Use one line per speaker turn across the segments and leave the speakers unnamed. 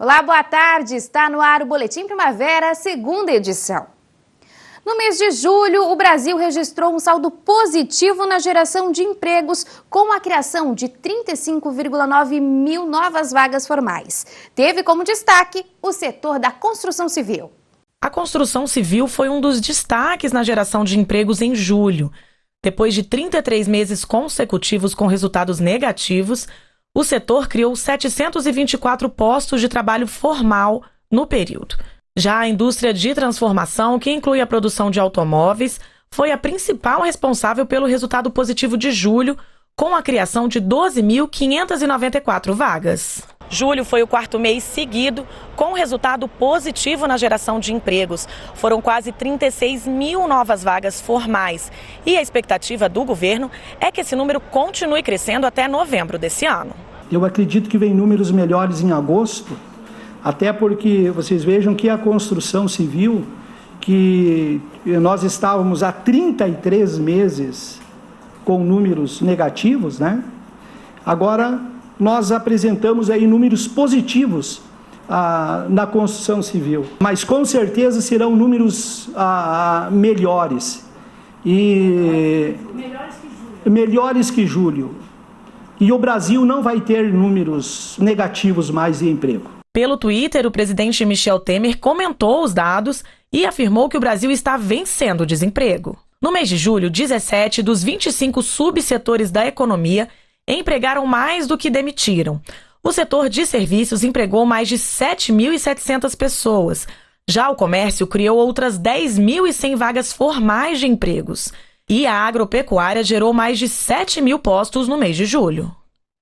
Olá, boa tarde. Está no ar o Boletim Primavera, segunda edição. No mês de julho, o Brasil registrou um saldo positivo na geração de empregos, com a criação de 35,9 mil novas vagas formais. Teve como destaque o setor da construção civil.
A construção civil foi um dos destaques na geração de empregos em julho. Depois de 33 meses consecutivos com resultados negativos, o setor criou 724 postos de trabalho formal no período. Já a indústria de transformação, que inclui a produção de automóveis, foi a principal responsável pelo resultado positivo de julho, com a criação de 12.594 vagas. Julho foi o quarto mês seguido com resultado positivo na geração de empregos. Foram quase 36 mil novas vagas formais. E a expectativa do governo é que esse número continue crescendo até novembro desse ano.
Eu acredito que vem números melhores em agosto, até porque vocês vejam que a construção civil, que nós estávamos há 33 meses com números negativos, né? Agora nós apresentamos aí números positivos na construção civil, mas com certeza serão números melhores e melhores que julho. E o Brasil não vai ter números negativos mais de emprego.
Pelo Twitter, o presidente Michel Temer comentou os dados e afirmou que o Brasil está vencendo o desemprego. No mês de julho, 17 dos 25 subsetores da economia empregaram mais do que demitiram. O setor de serviços empregou mais de 7.700 pessoas. Já o comércio criou outras 10.100 vagas formais de empregos. E a agropecuária gerou mais de 7 mil postos no mês de julho.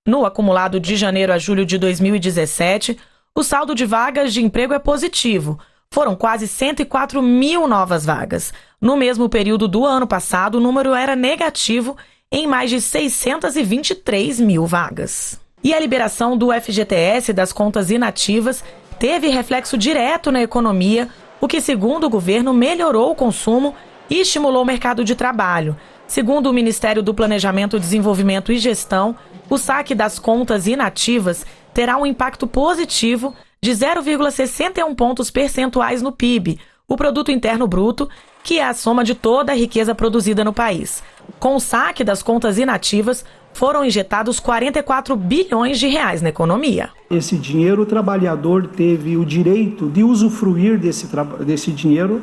No acumulado de janeiro a julho de 2017, o saldo de vagas de emprego é positivo. Foram quase 104 mil novas vagas. No mesmo período do ano passado, o número era negativo em mais de 623 mil vagas. E a liberação do FGTS das contas inativas teve reflexo direto na economia, o que, segundo o governo, melhorou o consumo e estimulou o mercado de trabalho. Segundo o Ministério do Planejamento, Desenvolvimento e Gestão, o saque das contas inativas terá um impacto positivo de 0,61 pontos percentuais no PIB, o Produto Interno Bruto, que é a soma de toda a riqueza produzida no país. Com o saque das contas inativas, foram injetados 44 bilhões de reais na economia.
Esse dinheiro, o trabalhador teve o direito de usufruir desse dinheiro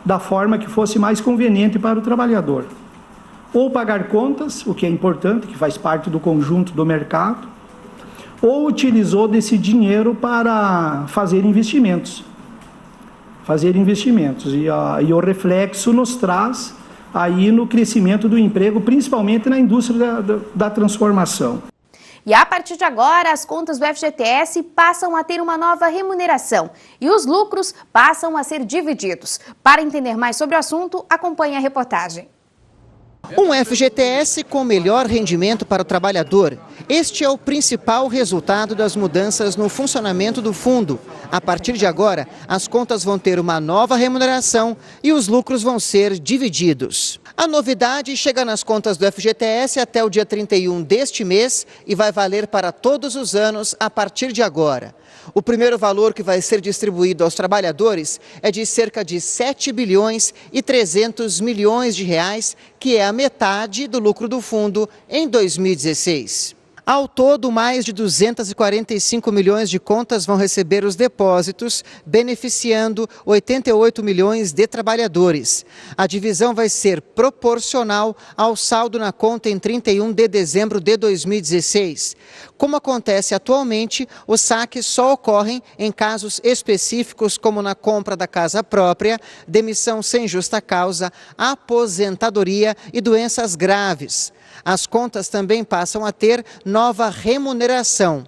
da forma que fosse mais conveniente para o trabalhador. Ou pagar contas, o que é importante, que faz parte do conjunto do mercado, ou utilizou desse dinheiro para fazer investimentos. E o reflexo nos traz aí no crescimento do emprego, principalmente na indústria da transformação.
E a partir de agora, as contas do FGTS passam a ter uma nova remuneração e os lucros passam a ser divididos. Para entender mais sobre o assunto, acompanhe a reportagem.
Um FGTS com melhor rendimento para o trabalhador. Este é o principal resultado das mudanças no funcionamento do fundo. A partir de agora, as contas vão ter uma nova remuneração e os lucros vão ser divididos. A novidade chega nas contas do FGTS até o dia 31 deste mês e vai valer para todos os anos a partir de agora. O primeiro valor que vai ser distribuído aos trabalhadores é de cerca de 7 bilhões e 300 milhões de reais, que é a metade do lucro do fundo em 2016. Ao todo, mais de 245 milhões de contas vão receber os depósitos, beneficiando 88 milhões de trabalhadores. A divisão vai ser proporcional ao saldo na conta em 31 de dezembro de 2016. Como acontece atualmente, os saques só ocorrem em casos específicos, como na compra da casa própria, demissão sem justa causa, aposentadoria e doenças graves. As contas também passam a ter nova remuneração.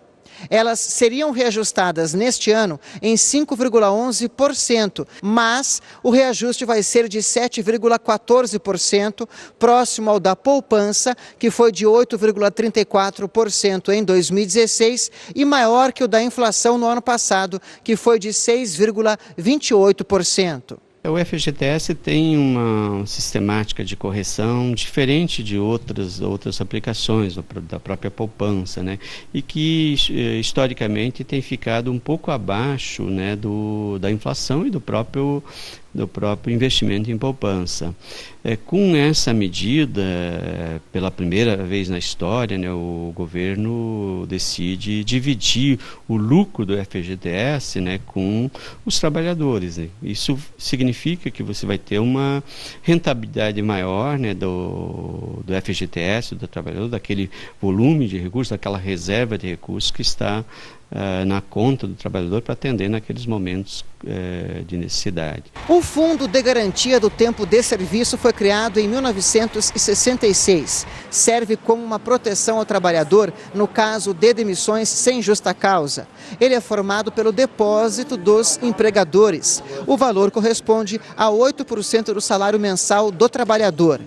Elas seriam reajustadas neste ano em 5,11%, mas o reajuste vai ser de 7,14%, próximo ao da poupança, que foi de 8,34% em 2016 e maior que o da inflação no ano passado, que foi de 6,28%.
O FGTS tem uma sistemática de correção diferente de outras aplicações da própria poupança, né? E que historicamente tem ficado um pouco abaixo, né, da inflação e do próprio investimento em poupança. Com essa medida, pela primeira vez na história, né, o governo decide dividir o lucro do FGTS, né, com os trabalhadores, né? Isso significa que você vai ter uma rentabilidade maior, né, do FGTS, do trabalhador, daquele volume de recursos, daquela reserva de recursos que está na conta do trabalhador para atender naqueles momentos de necessidade.
O Fundo de Garantia do Tempo de Serviço foi criado em 1966. Serve como uma proteção ao trabalhador no caso de demissões sem justa causa. Ele é formado pelo depósito dos empregadores. O valor corresponde a 8% do salário mensal do trabalhador.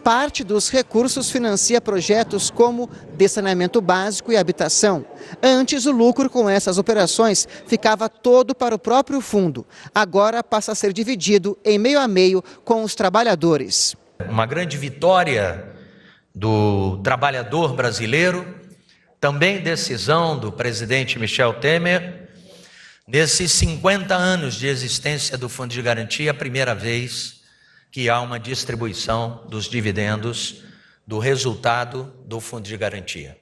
Parte dos recursos financia projetos como de saneamento básico e habitação. Antes, o lucro com essas operações ficava todo para o próprio fundo. Agora passa a ser dividido em meio a meio com os trabalhadores.
Uma grande vitória do trabalhador brasileiro, também decisão do presidente Michel Temer. Nesses 50 anos de existência do Fundo de Garantia, a primeira vez que há uma distribuição dos dividendos do resultado do Fundo de Garantia.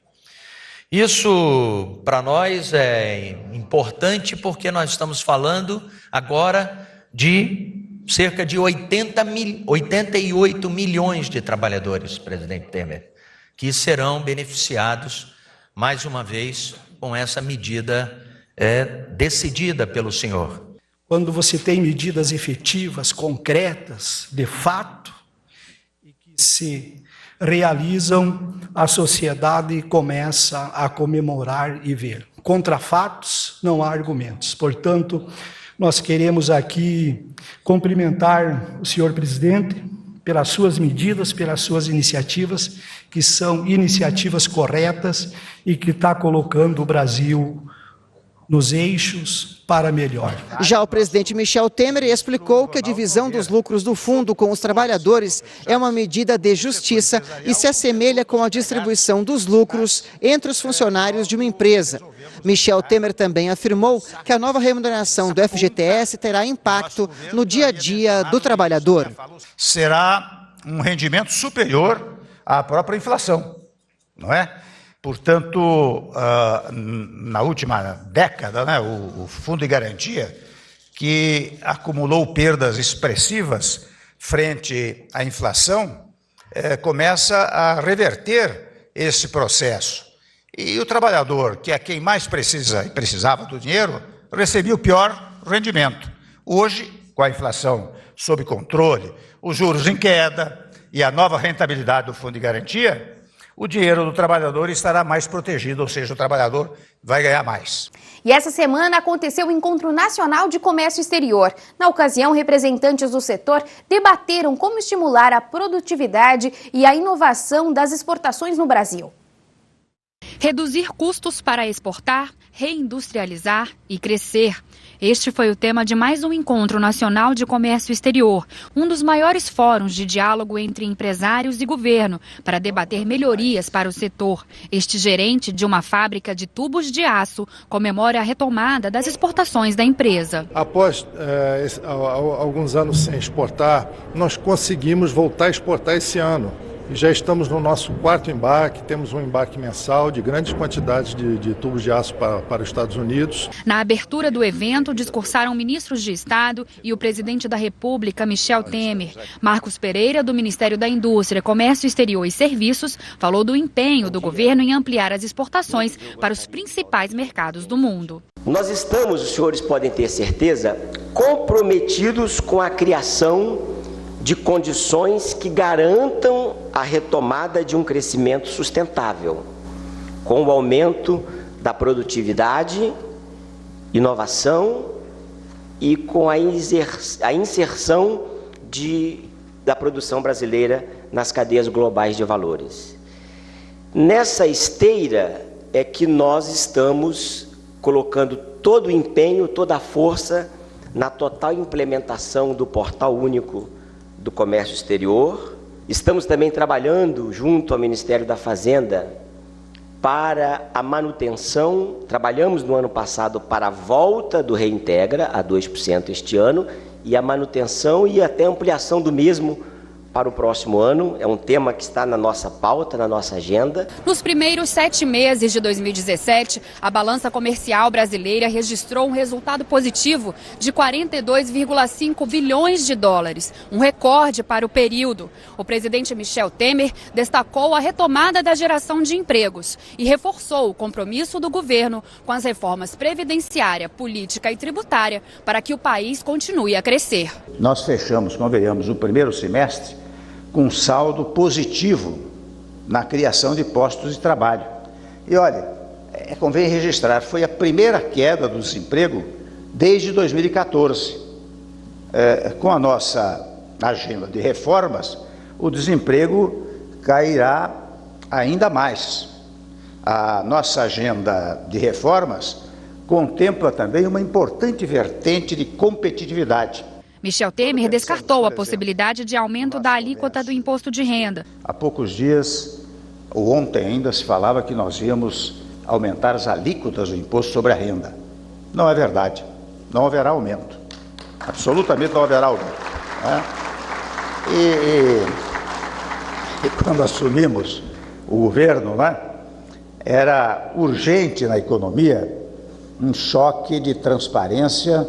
Isso, para nós, é importante porque nós estamos falando agora de cerca de 88 milhões de trabalhadores, presidente Temer, que serão beneficiados, mais uma vez, com essa medida decidida pelo senhor.
Quando você tem medidas efetivas, concretas, de fato, e que se realizam, a sociedade começa a comemorar e ver. Contra fatos, não há argumentos. Portanto, nós queremos aqui cumprimentar o senhor presidente pelas suas medidas, pelas suas iniciativas, que são iniciativas corretas e que está colocando o Brasil nos eixos para melhor.
Já o presidente Michel Temer explicou que a divisão dos lucros do fundo com os trabalhadores é uma medida de justiça e se assemelha com a distribuição dos lucros entre os funcionários de uma empresa. Michel Temer também afirmou que a nova remuneração do FGTS terá impacto no dia a dia do trabalhador.
Será um rendimento superior à própria inflação, não é? Portanto, na última década, né, o Fundo de Garantia, que acumulou perdas expressivas frente à inflação, começa a reverter esse processo. E o trabalhador, que é quem mais precisava do dinheiro, recebia o pior rendimento. Hoje, com a inflação sob controle, os juros em queda e a nova rentabilidade do Fundo de Garantia, o dinheiro do trabalhador estará mais protegido, ou seja, o trabalhador vai ganhar mais.
E essa semana aconteceu o Encontro Nacional de Comércio Exterior. Na ocasião, representantes do setor debateram como estimular a produtividade e a inovação das exportações no Brasil.
Reduzir custos para exportar, reindustrializar e crescer. Este foi o tema de mais um Encontro Nacional de Comércio Exterior, um dos maiores fóruns de diálogo entre empresários e governo para debater melhorias para o setor. Este gerente de uma fábrica de tubos de aço comemora a retomada das exportações da empresa.
Após alguns anos sem exportar, nós conseguimos voltar a exportar esse ano. E já estamos no nosso 4º embarque, temos um embarque mensal de grandes quantidades de tubos de aço para os Estados Unidos.
Na abertura do evento, discursaram ministros de Estado e o presidente da República, Michel Temer. Marcos Pereira, do Ministério da Indústria, Comércio Exterior e Serviços, falou do empenho do governo em ampliar as exportações para os principais mercados do mundo.
Nós estamos, os senhores podem ter certeza, comprometidos com a criação de condições que garantam a retomada de um crescimento sustentável, com o aumento da produtividade, inovação e com a inserção da produção brasileira nas cadeias globais de valores. Nessa esteira é que nós estamos colocando todo o empenho, toda a força na total implementação do Portal Único do Comércio Exterior. Estamos também trabalhando junto ao Ministério da Fazenda para a manutenção, trabalhamos no ano passado para a volta do Reintegra a 2% este ano e a manutenção e até ampliação do mesmo para o próximo ano. É um tema que está na nossa pauta, na nossa agenda.
Nos primeiros 7 meses de 2017, a balança comercial brasileira registrou um resultado positivo de 42,5 bilhões de dólares, um recorde para o período. O presidente Michel Temer destacou a retomada da geração de empregos e reforçou o compromisso do governo com as reformas previdenciária, política e tributária para que o país continue a crescer.
Nós fechamos, convenhamos, o primeiro semestre com um saldo positivo na criação de postos de trabalho. E olha, convém registrar, foi a primeira queda do desemprego desde 2014. Com a nossa agenda de reformas, o desemprego cairá ainda mais. A nossa agenda de reformas contempla também uma importante vertente de competitividade.
Michel Temer descartou a possibilidade de aumento da alíquota do imposto de renda.
Há poucos dias, ou ontem ainda, se falava que nós íamos aumentar as alíquotas do imposto sobre a renda. Não é verdade. Não haverá aumento. Absolutamente não haverá aumento. E quando assumimos o governo, era urgente na economia um choque de transparência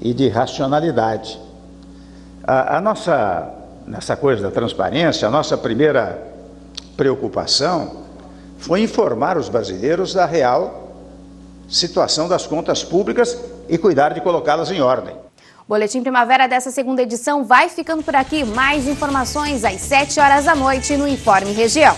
e de racionalidade. Nessa coisa da transparência, a nossa primeira preocupação foi informar os brasileiros da real situação das contas públicas e cuidar de colocá-las em ordem.
O Boletim Primavera dessa segunda edição vai ficando por aqui. Mais informações às 7 horas da noite no Informe Região.